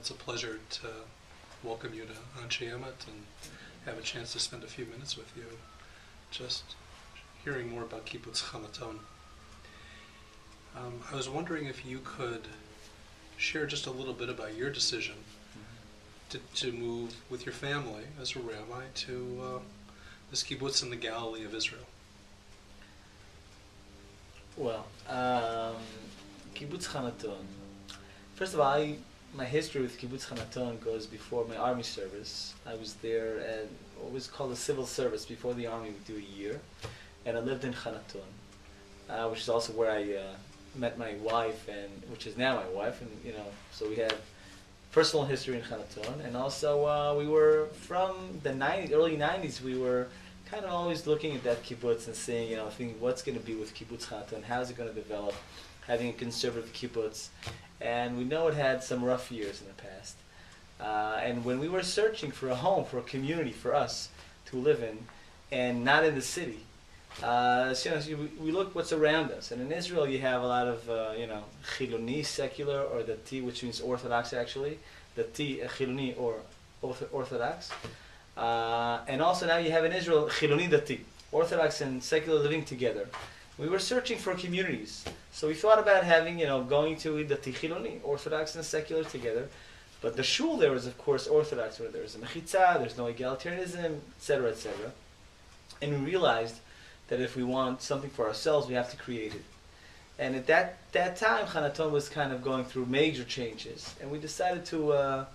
it's a pleasure to welcome you to Anshe Emet and have a chance to spend a few minutes with you, just hearing more about Kibbutz Hanaton. I was wondering if you could share just a little bit about your decision to move with your family as a rabbi to this kibbutz in the Galilee of Israel. Well, Kibbutz Hanaton. First of all, my history with Kibbutz Hanaton goes before my army service. I was there at what was called a civil service. Before the army would do a year, and I lived in Hanaton, which is also where I met my wife, and which is now my wife, and so we had personal history in Hanaton, and also we were from the early 90s. We were kind of always looking at that kibbutz and saying, thinking what's going to be with Kibbutz Hanaton, how is it going to develop, having a conservative kibbutz, and we know it had some rough years in the past. And when we were searching for a home, for a community for us to live in, and not in the city, we look what's around us. And in Israel, you have a lot of, Chiloni, secular, or the T, which means Orthodox actually, the T, Chiloni, or Orthodox. And also now you have in Israel, Chiloni Dati, Orthodox and secular living together. We were searching for communities. So we thought about having, going to Dati Chiloni, Orthodox and secular together. But the shul there is, of course, Orthodox, where there's a mechitza, there's no egalitarianism, etc., etc. And we realized that if we want something for ourselves, we have to create it. And at that time, Hanaton was kind of going through major changes. And we decided to,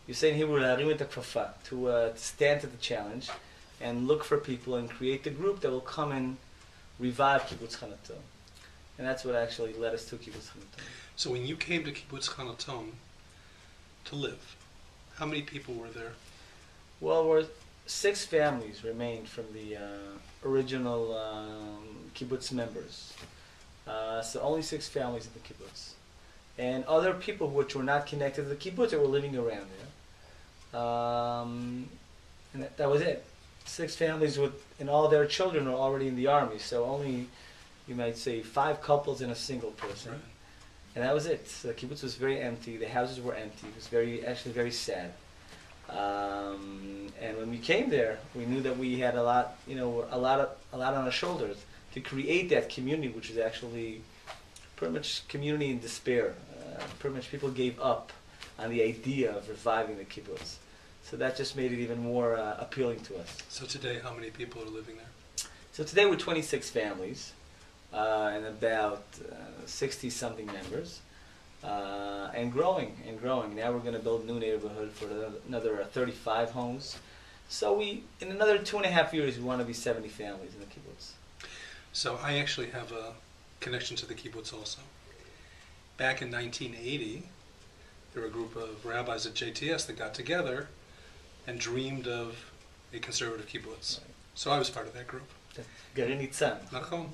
you say in Hebrew, to stand to the challenge and look for people and create the group that will come and revive Kibbutz Hanaton. And that's what actually led us to Kibbutz Hanaton. So when you came to Kibbutz Hanaton to live, how many people were there? Well, 6 families remained from the original kibbutz members. So only 6 families in the kibbutz. And other people which were not connected to the kibbutz that were living around there. And that was it. 6 families and all their children were already in the army. So only, you might say, 5 couples and a single person. Right. And that was it. So the kibbutz was very empty. The houses were empty. It was actually very sad. And when we came there, we knew that we had a lot on our shoulders to create that community, which was actually pretty much community in despair. Pretty much people gave up on the idea of reviving the kibbutz. So that just made it even more appealing to us. So today, how many people are living there? So today we're 26 families and about 60-something members. And growing. Now we're going to build a new neighborhood for another 35 homes. So in another 2.5 years, we want to be 70 families in the kibbutz. So I actually have a connection to the kibbutz also. Back in 1980, there were a group of rabbis at JTS that got together and dreamed of a conservative kibbutz. Right. So I was part of that group. Garin Nitzan. Nachon.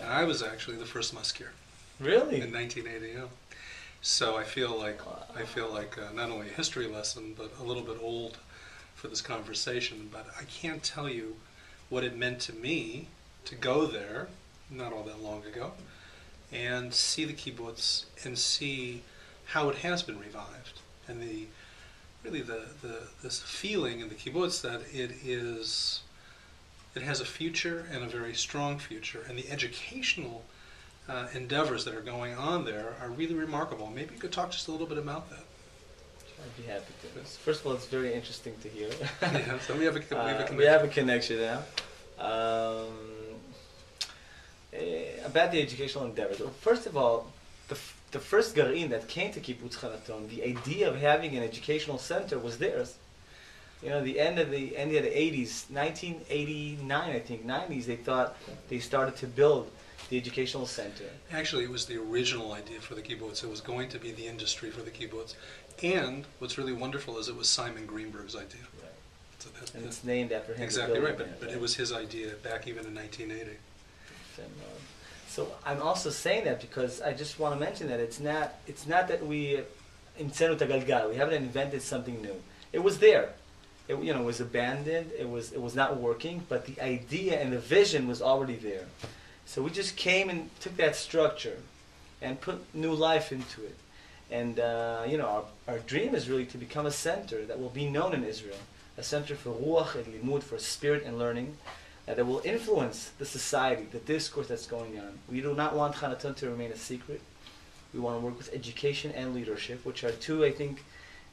I was actually the first maskir. Really? In 1980, yeah. So I feel like not only a history lesson, but a little bit old for this conversation. But I can't tell you what it meant to me to go there, not all that long ago, and see the kibbutz and see how it has been revived, and this feeling in the kibbutz that it has a future and a very strong future, and the educational endeavors that are going on there are really remarkable. Maybe you could talk just a little bit about that. I'd be happy to. First of all, it's very interesting to hear. Yeah, so we have a connection. We have a connection now. About the educational endeavors. Well, first of all, the first garin that came to Kibbutz Hanaton, the idea of having an educational center was theirs. The end of the 80s, 1989, I think, 90s, they thought they started to build the educational center. Actually, it was the original idea for the kibbutz. It was going to be the industry for the kibbutz. And what's really wonderful is it was Simon Greenberg's idea. Right. So and it's named after him. Exactly right, but it was his idea back even in 1980. So I'm also saying that because I just want to mention that it's not that we haven't invented something new. It was there. It was abandoned. It was not working, but the idea and the vision was already there. So we just came and took that structure and put new life into it. And our dream is really to become a center that will be known in Israel, a center for ruach and limud, for spirit and learning, that will influence the society, the discourse that's going on. We do not want Hanaton to remain a secret. We want to work with education and leadership, which are two, I think,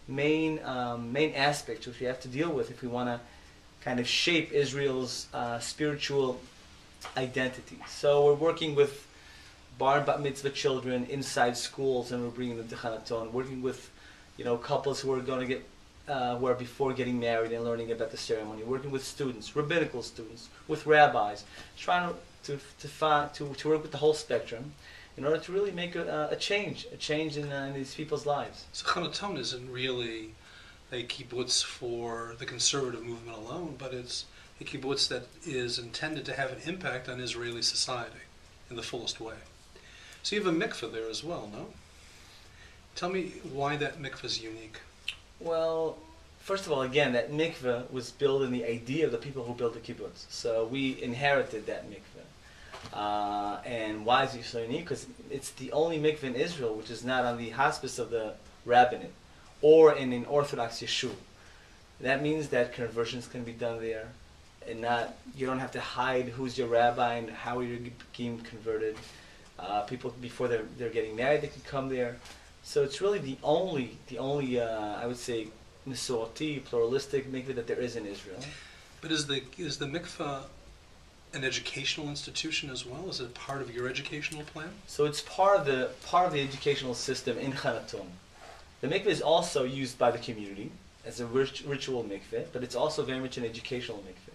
main aspects which we have to deal with if we want to kind of shape Israel's spiritual identity. So we're working with bar and bat mitzvah children inside schools, and we're bringing them to Hanaton. Working with, couples who are going to get, who are before getting married and learning about the ceremony. Working with students, rabbinical students, with rabbis, trying to work with the whole spectrum, in order to really make a change in these people's lives. So Hanaton isn't really a kibbutz for the conservative movement alone, but it's a kibbutz that is intended to have an impact on Israeli society in the fullest way. So you have a mikveh there as well, no? Tell me why that mikveh is unique. Well, first of all, again, that mikveh was built in the idea of the people who built the kibbutz. So we inherited that mikveh. And why is it so unique? Because it's the only mikveh in Israel which is not on the hospice of the rabbinate or in an Orthodox yeshuv. That means that conversions can be done there, and you don't have to hide who's your rabbi and how you're being converted. People before they're getting married, they can come there. So it's really the only I would say Masorti, pluralistic mikveh that there is in Israel. But is the mikveh an educational institution as well? Is it part of your educational plan? So it's part of the educational system in Hanaton. The mikveh is also used by the community as a ritual mikveh, but it's also very much an educational mikveh.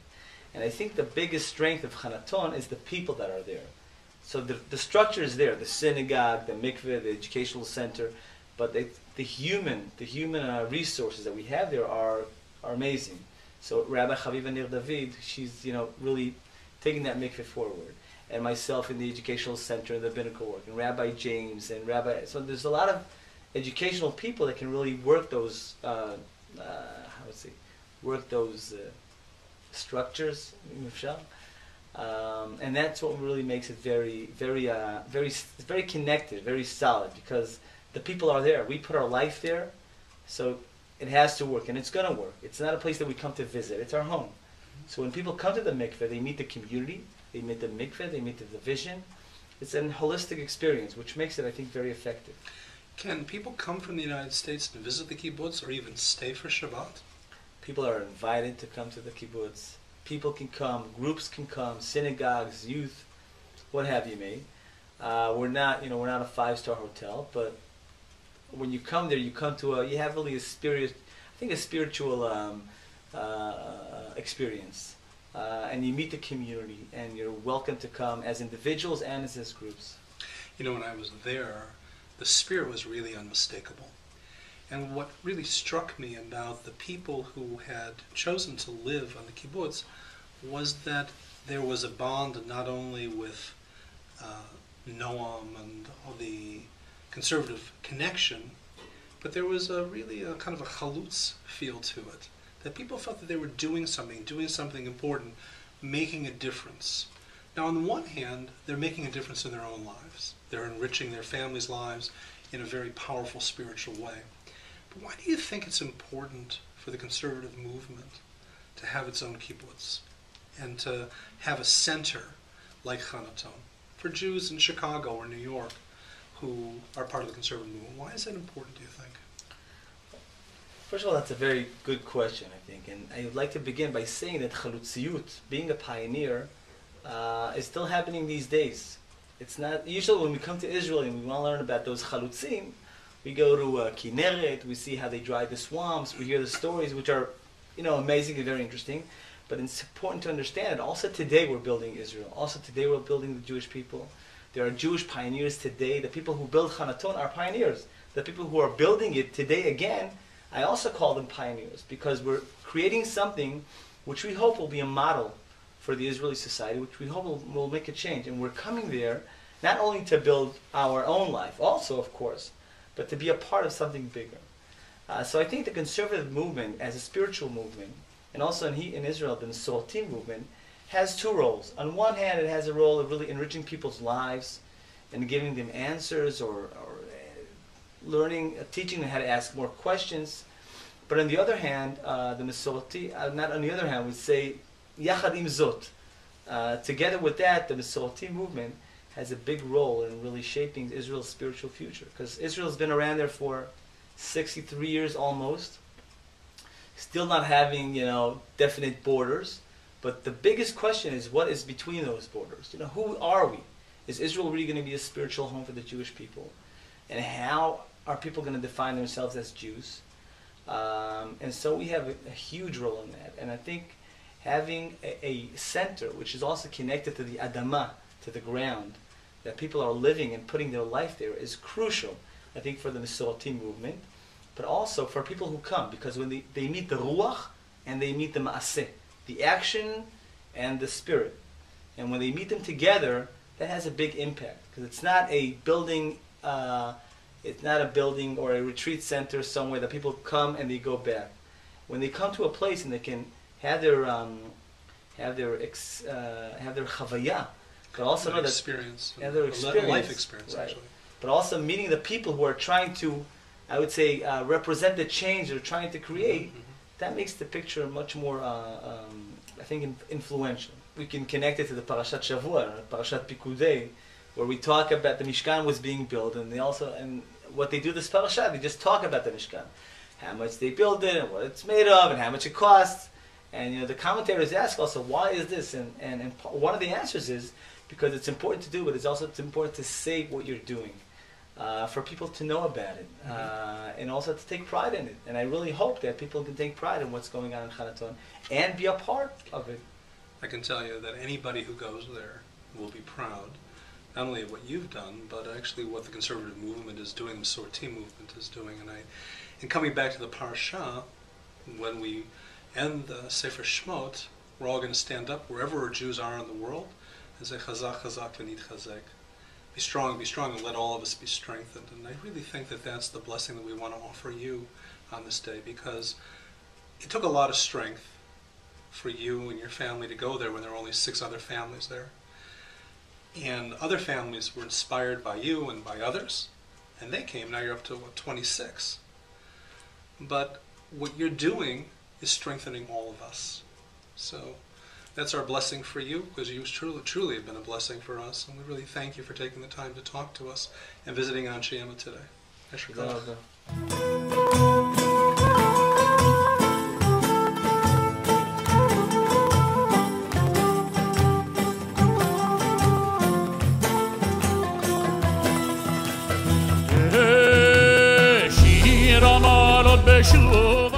And I think the biggest strength of Hanaton is the people that are there. So the structure is there, the synagogue, the mikveh, the educational center, but the human resources that we have there are amazing. So Rabbi Chaviva Nir David, she's really taking that mikveh forward, and myself in the educational center and the rabbinical work, and Rabbi James and so there's a lot of educational people that can really work those structures, and that's what really makes it very connected, very solid, because the people are there. We put our life there, so it has to work, and it's going to work. It's not a place that we come to visit. It's our home. So when people come to the mikveh, they meet the community, they meet the mikveh, they meet the division. It's a holistic experience, which makes it, I think, very effective. Can people come from the United States to visit the kibbutz or even stay for Shabbat? People are invited to come to the kibbutz. People can come, groups can come, synagogues, youth, what have you, may. We're not a 5-star hotel, but when you come there, you have really a spiritual experience, and you meet the community, and you're welcome to come as individuals and as groups. When I was there, the spirit was really unmistakable. And what really struck me about the people who had chosen to live on the kibbutz was that there was a bond not only with Noam and all the conservative connection, but there was really a kind of a chalutz feel to it. That people felt that they were doing something important, making a difference. Now, on the one hand, they're making a difference in their own lives. They're enriching their families' lives in a very powerful spiritual way. But why do you think it's important for the conservative movement to have its own kibbutz and to have a center like Hanaton for Jews in Chicago or New York who are part of the conservative movement? Why is that important, do you think? First of all, that's a very good question, I think. And I would like to begin by saying that chalutziyut, being a pioneer, is still happening these days. It's not usually when we come to Israel and we want to learn about those chalutzim, we go to Kinneret, we see how they dry the swamps, we hear the stories, which are, amazing and very interesting. But it's important to understand that also today we're building Israel. Also today we're building the Jewish people. There are Jewish pioneers today. The people who build Hanaton are pioneers. The people who are building it today again, I also call them pioneers, because we're creating something which we hope will be a model for the Israeli society, which we hope will make a change. And we're coming there not only to build our own life, also of course, but to be a part of something bigger. So I think the conservative movement, as a spiritual movement, and also in Israel, the Masorti movement, has two roles. On one hand, it has a role of really enriching people's lives and giving them answers or learning, teaching them how to ask more questions. But on the other hand, the Masorti, not on the other hand, would say, Yachad im Zot. Together with that, the Masorti movement has a big role in really shaping Israel's spiritual future. Because Israel's been around there for 63 years almost, still not having, definite borders. But the biggest question is, what is between those borders? Who are we? Is Israel really going to be a spiritual home for the Jewish people? And how are people going to define themselves as Jews? And so we have a huge role in that. And I think having a center which is also connected to the Adama, to the ground, that people are living and putting their life there is crucial, I think, for the Masorti movement, but also for people who come, because when they meet the Ruach and they meet the Maaseh, the action and the spirit. And when they meet them together, that has a big impact, because it's not a building or a retreat center somewhere that people come and they go back. When they come to a place and they can have their chavaya, but also know that experience, their experience, life experience, right. Actually. But also meeting the people who are trying to, I would say, represent the change they're trying to create. Mm-hmm. That makes the picture much more, I think, influential. We can connect it to the Parashat Shavua, Parashat Pikudei, where we talk about the Mishkan was being built, and what they do this Parashat, they just talk about the Mishkan, how much they built it, and what it's made of, and how much it costs. And the commentators ask also, why is this? And one of the answers is because it's important to do, but it's important to say what you're doing, for people to know about it, and also to take pride in it. And I really hope that people can take pride in what's going on in Hanaton and be a part of it. I can tell you that anybody who goes there will be proud, not only of what you've done, but actually what the conservative movement is doing, the Masorti movement is doing. And coming back to the parasha, when we end the Sefer Shmot, we're all going to stand up wherever our Jews are in the world and say, Chazak, Chazak, v'nit chazek. Be strong, and let all of us be strengthened. And I really think that that's the blessing that we want to offer you on this day, because it took a lot of strength for you and your family to go there when there were only 6 other families there. And other families were inspired by you and by others, and they came. Now you're up to, 26. But what you're doing is strengthening all of us. So that's our blessing for you, because you truly have been a blessing for us, and we really thank you for taking the time to talk to us and visiting Anshe Emet today. Esher Koach. שיר המעלות בשלום